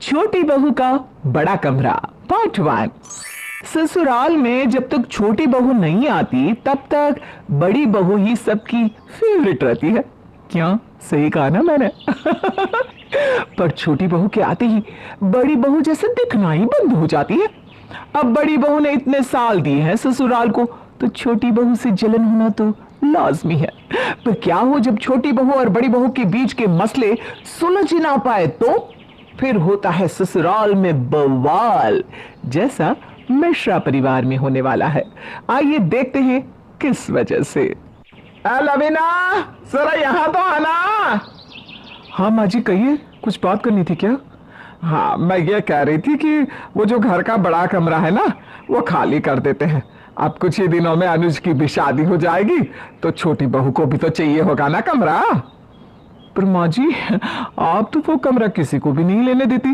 छोटी बहू का बड़ा कमरा पार्ट 1। ससुराल में जब तक छोटी बहू नहीं आती तब तक बड़ी बहू ही सबकी फेवरेट रहती है। क्या सही कहा ना मैंने? पर छोटी बहू के आते ही बड़ी बहू जैसे दिखना ही बंद हो जाती है। अब बड़ी बहू ने इतने साल दिए हैं ससुराल को, तो छोटी बहू से जलन होना तो लाजमी है। पर क्या हो जब छोटी बहू और बड़ी बहू के बीच के मसले सुलझ ना पाए, तो फिर होता है ससुराल में बवाल, जैसा मिश्रा परिवार में होने वाला है। आइए देखते हैं किस वजह से। लवीना, जरा यहाँ तो आना। हाँ माँ जी कहिए, कुछ बात करनी थी क्या? हाँ, मैं ये कह रही थी कि वो जो घर का बड़ा कमरा है ना, वो खाली कर देते हैं। अब कुछ ही दिनों में अनुज की भी शादी हो जाएगी, तो छोटी बहू को भी तो चाहिए होगा ना कमरा। पर माँ जी, आप तो वो कमरा किसी को भी नहीं लेने देती,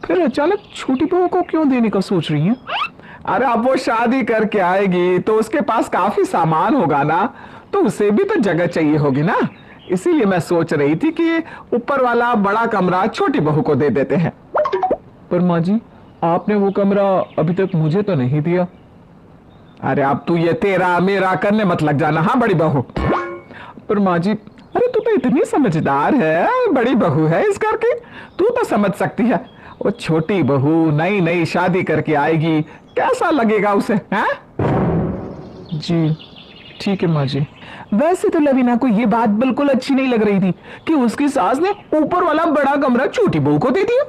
फिर अचानक छोटी बहू को क्यों देने का सोच रही हैं? अरे अब वो शादी करके आएगी तो उसके पास काफी सामान होगा ना, तो उसे भी तो जगह चाहिए होगी ना। इसीलिए मैं सोच रही थी कि ऊपर वाला बड़ा कमरा छोटी बहू को दे देते हैं। पर माँ जी, आपने वो कमरा अभी तक मुझे तो नहीं दिया। अरे अब तू ये तेरा मेरा करने मत लग जाना। हाँ बड़ी बहू। पर माँ जी, अरे तू तो इतनी समझदार है, बड़ी बहू है इस घर की, तू तो समझ सकती है। वो छोटी बहू नई नई शादी करके आएगी, कैसा लगेगा उसे? हैं? जी ठीक है माँ जी। वैसे तो लवीना को ये बात बिल्कुल अच्छी नहीं लग रही थी कि उसकी सास ने ऊपर वाला बड़ा कमरा छोटी बहू को दे दिया,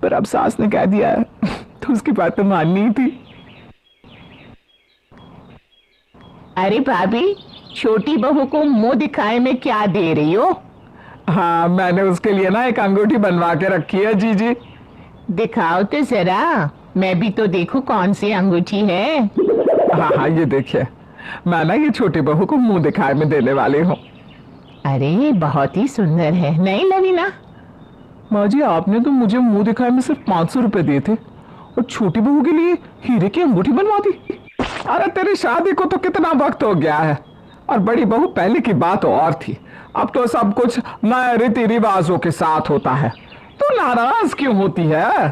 पर अब सास ने कह दिया है तो उसकी बात तो माननी ही थी। अरे भाभी, छोटी बहू को मुंह दिखाए में क्या दे रही हो? हाँ, मैंने उसके लिए ना एक अंगूठी बनवा के रखी है। जी जी दिखाओ तो जरा, मैं भी तो देखूं कौन सी अंगूठी है। हाँ हाँ, ये देखिए, मैं ना ये छोटी बहू को मुंह दिखाए में देने वाली हूँ। अरे बहुत ही सुंदर है, नहीं लवीना? माँ जी, आपने तो मुझे मुंह दिखाए में सिर्फ 500 रुपए दिए थे और छोटी बहू के लिए हीरे की अंगूठी बनवा दी। अरे तेरी शादी को तो कितना वक्त हो गया है, और बड़ी बहू पहले की बात और थी, अब तो सब कुछ नए रीति रिवाजों के साथ होता है। तो नाराज क्यों होती है?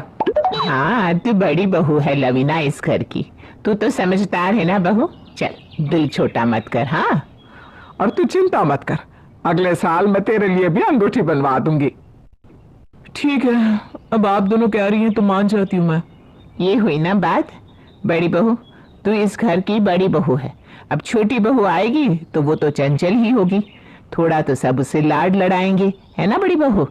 हाँ, तू बड़ी बहू है लवीना इस घर की, तू तो समझदार है ना बहू। चल दिल छोटा मत कर। हाँ, और तू चिंता मत कर, अगले साल मैं तेरे लिए भी अंगूठी बनवा दूंगी। ठीक है, अब आप दोनों कह रही हैं तो मान जाती हूँ मैं। ये हुई ना बात। बड़ी बहू, तू इस घर की बड़ी बहू है, अब छोटी बहू आएगी तो वो तो चंचल ही होगी, थोड़ा तो सब उसे लाड लड़ाएंगे, है ना बड़ी बहू?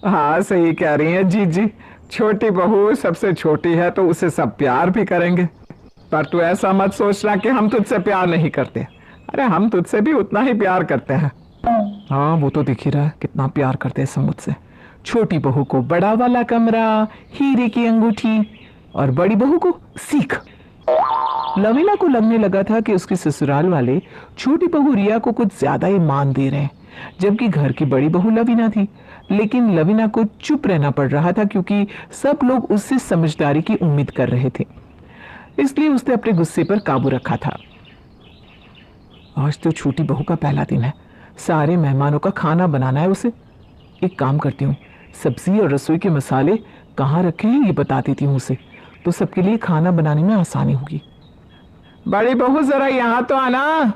हाँ सही कह रही हैं जी जी, छोटी बहू सबसे छोटी है तो उसे सब प्यार भी करेंगे। पर तू ऐसा मत सोचना कि हम तुझसे प्यार नहीं करते। अरे हम तुझसे भी उतना ही प्यार करते हैं। हाँ वो तो दिख ही रहा है कितना प्यार करते हैं सब मुझसे। छोटी बहू को बड़ा वाला कमरा, हीरे की अंगूठी, और बड़ी बहू को सीख। लवीना को लगने लगा था कि उसके ससुराल वाले छोटी बहू रिया को कुछ ज्यादा ही मान दे रहे हैं, जबकि घर की बड़ी बहू लवीना थी। लेकिन लवीना को चुप रहना पड़ रहा था क्योंकि सब लोग उससे समझदारी की उम्मीद कर रहे थे, इसलिए उसने अपने गुस्से पर काबू रखा था। आज तो छोटी बहू का पहला दिन है, सारे मेहमानों का खाना बनाना है उसे। एक काम करती हूँ, सब्जी और रसोई के मसाले कहाँ रखे हैं ये बता देती हूँ उसे, तो सबके लिए खाना बनाने में आसानी होगी। बड़ी बहू जरा यहाँ तो आना।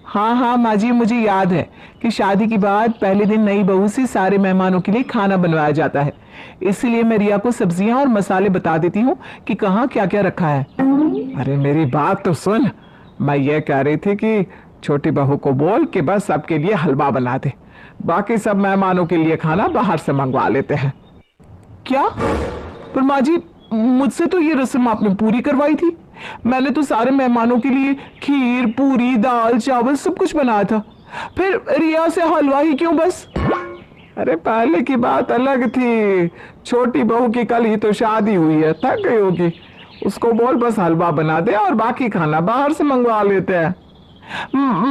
हाँ हाँ माँ जी, मुझे याद है कि शादी के बाद पहले दिन नई बहू से सारे मेहमानों के लिए खाना बनवाया जाता है, इसीलिए मैं रिया को सब्जियां और मसाले बता देती हूँ कि कहाँ क्या क्या रखा है। अरे मेरी बात तो सुन, मैं ये कह रही थी कि छोटी बहू को बोल कि बस सबके लिए हलवा बना दे, बाकी सब मेहमानों के लिए खाना बाहर से मंगवा लेते हैं। क्या? पर माँ जी, मुझसे तो ये रस्म आपने पूरी करवाई थी, मैंने तो सारे मेहमानों के लिए खीर, पूरी, दाल, चावल सब कुछ बनाया था, फिर रिया से हलवा ही क्यों बस? अरे पहले की बात अलग थी, छोटी बहू की कल ही तो शादी हुई है, थक गई होगी, उसको बोल बस हलवा बना दे और बाकी खाना बाहर से मंगवा लेते हैं।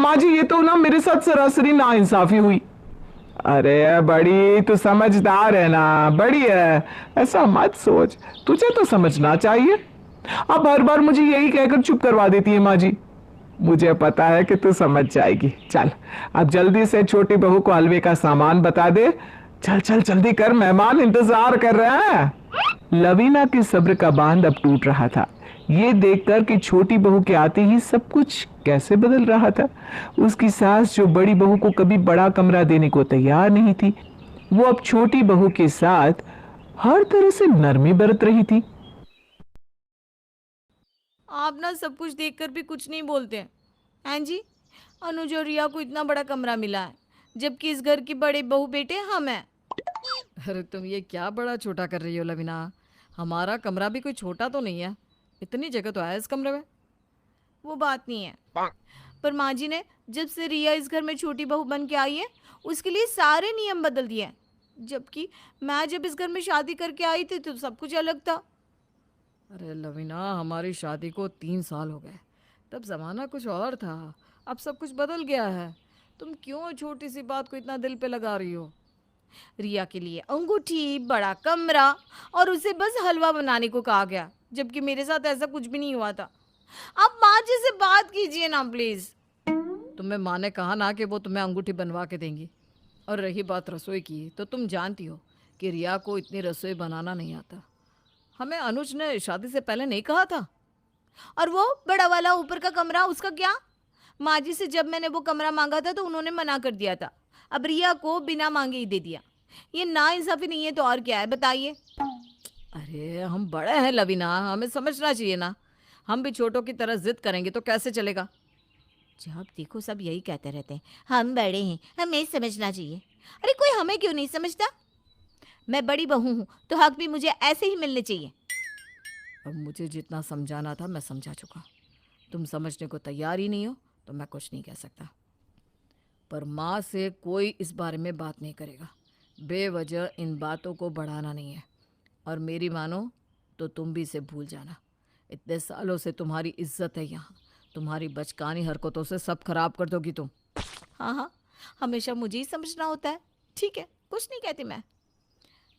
माँ जी, ये तो ना मेरे साथ सरासरी नाइंसाफी हुई। अरे बड़ी तू समझदार है ना, बड़ी है, ऐसा मत सोच, तुझे तो समझना चाहिए। अब हर बार मुझे यही कहकर चुप करवा देती है माँ जी। मुझे पता है कि तू समझ जाएगी। चल अब जल्दी से छोटी बहू को हलवे का सामान बता दे। चल चल जल्दी कर, मेहमान इंतजार कर रहे हैं। लवीना के सब्र का बांध अब टूट रहा था। ये देखकर कि छोटी बहू के आते ही सब कुछ कैसे बदल रहा था। उसकी सास, जो बड़ी बहू को कभी बड़ा कमरा देने को तैयार नहीं थी, वो अब छोटी बहू के साथ हर तरह से नरमी बरत रही थी। आप ना सब कुछ देखकर भी कुछ नहीं बोलते हैं। हैं जी, अनुज और रिया को इतना बड़ा कमरा मिला है, जबकि इस घर की बड़े बहू बेटे हम हैं। अरे तुम ये क्या बड़ा छोटा कर रही हो लवीना। हमारा कमरा भी कोई छोटा तो नहीं है, इतनी जगह तो है इस कमरे में। वो बात नहीं है, पर माँ जी ने जब से रिया इस घर में छोटी बहू बन के आई है, उसके लिए सारे नियम बदल दिए हैं। जबकि मैं जब इस घर में शादी करके आई थी तो सब कुछ अलग था। अरे लवीना, हमारी शादी को 3 साल हो गए, तब ज़माना कुछ और था, अब सब कुछ बदल गया है। तुम क्यों छोटी सी बात को इतना दिल पे लगा रही हो? रिया के लिए अंगूठी, बड़ा कमरा और उसे बस हलवा बनाने को कहा गया, जबकि मेरे साथ ऐसा कुछ भी नहीं हुआ था। आप माँ जी से बात कीजिए ना प्लीज। तुम्हें माँ ने कहा ना कि वो तुम्हें अंगूठी बनवा के देंगी। और रही बात रसोई की, तो तुम जानती हो कि रिया को इतनी रसोई बनाना नहीं आता। हमें अनुज ने शादी से पहले नहीं कहा था? और वो बड़ा वाला ऊपर का कमरा, उसका क्या? माँ जी से जब मैंने वो कमरा मांगा था तो उन्होंने मना कर दिया था। अब रिया को बिना मांगे ही दे दिया। ये नाइंसाफी नहीं है तो और क्या है, बताइए। अरे हम बड़े हैं लवीना, हमें समझना चाहिए ना। हम भी छोटों की तरह जिद करेंगे तो कैसे चलेगा? जब देखो सब यही कहते रहते हैं, हम बड़े हैं, हमें समझना चाहिए। अरे कोई हमें क्यों नहीं समझता? मैं बड़ी बहू हूँ तो हक भी मुझे ऐसे ही मिलने चाहिए। अब मुझे जितना समझाना था मैं समझा चुका। तुम समझने को तैयार ही नहीं हो तो मैं कुछ नहीं कह सकता। पर माँ से कोई इस बारे में बात नहीं करेगा। बेवजह इन बातों को बढ़ाना नहीं है। और मेरी मानो तो तुम भी इसे भूल जाना। इतने सालों से तुम्हारी इज्जत है यहाँ, तुम्हारी बचकानी हरकतों से सब खराब कर दोगी तुम। हाँ हाँ, हमेशा मुझे ही समझना होता है। ठीक है, कुछ नहीं कहती मैं।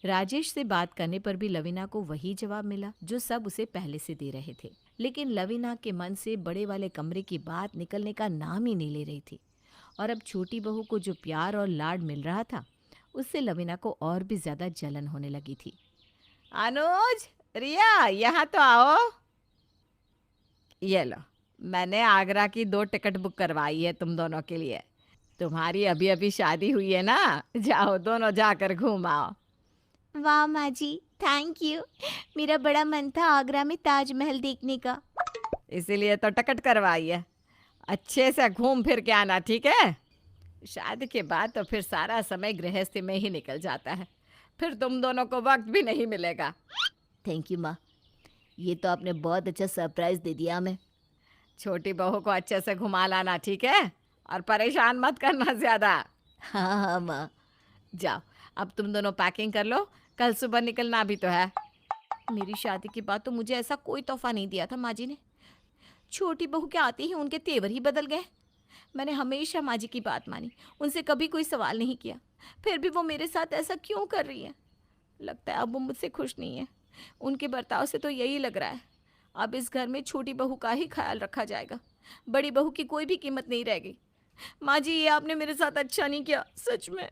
राजेश से बात करने पर भी लवीना को वही जवाब मिला जो सब उसे पहले से दे रहे थे। लेकिन लवीना के मन से बड़े वाले कमरे की बात निकलने का नाम ही नहीं ले रही थी। और अब छोटी बहू को जो प्यार और लाड मिल रहा था, उससे लवीना को और भी ज्यादा जलन होने लगी थी। अनुज, रिया, यहाँ तो आओ। ये लो, मैंने आगरा की 2 टिकट बुक करवाई है तुम दोनों के लिए। तुम्हारी अभी अभी शादी हुई है ना, जाओ दोनों जाकर घूम आओ। वाह माँ जी, थैंक यू। मेरा बड़ा मन था आगरा में ताजमहल देखने का, इसीलिए तो टिकट करवाई है। अच्छे से घूम फिर के आना, ठीक है? शादी के बाद तो फिर सारा समय गृहस्थी में ही निकल जाता है, फिर तुम दोनों को वक्त भी नहीं मिलेगा। थैंक यू माँ, ये तो आपने बहुत अच्छा सरप्राइज दे दिया हमें। छोटी बहू को अच्छे से घुमा लाना, ठीक है? और परेशान मत करना ज़्यादा। हाँ हाँ माँ। जाओ, अब तुम दोनों पैकिंग कर लो, कल सुबह निकलना भी तो है। मेरी शादी के बाद तो मुझे ऐसा कोई तोहफा नहीं दिया था माँ जी ने। छोटी बहू के आते ही उनके तेवर ही बदल गए। मैंने हमेशा माँ जी की बात मानी, उनसे कभी कोई सवाल नहीं किया। फिर भी वो मेरे साथ ऐसा क्यों कर रही है? लगता है अब वो मुझसे खुश नहीं है। उनके बर्ताव से तो यही लग रहा है। अब इस घर में छोटी बहू का ही ख्याल रखा जाएगा, बड़ी बहू की कोई भी कीमत नहीं रह गई। माँ जी, ये आपने मेरे साथ अच्छा नहीं किया, सच में।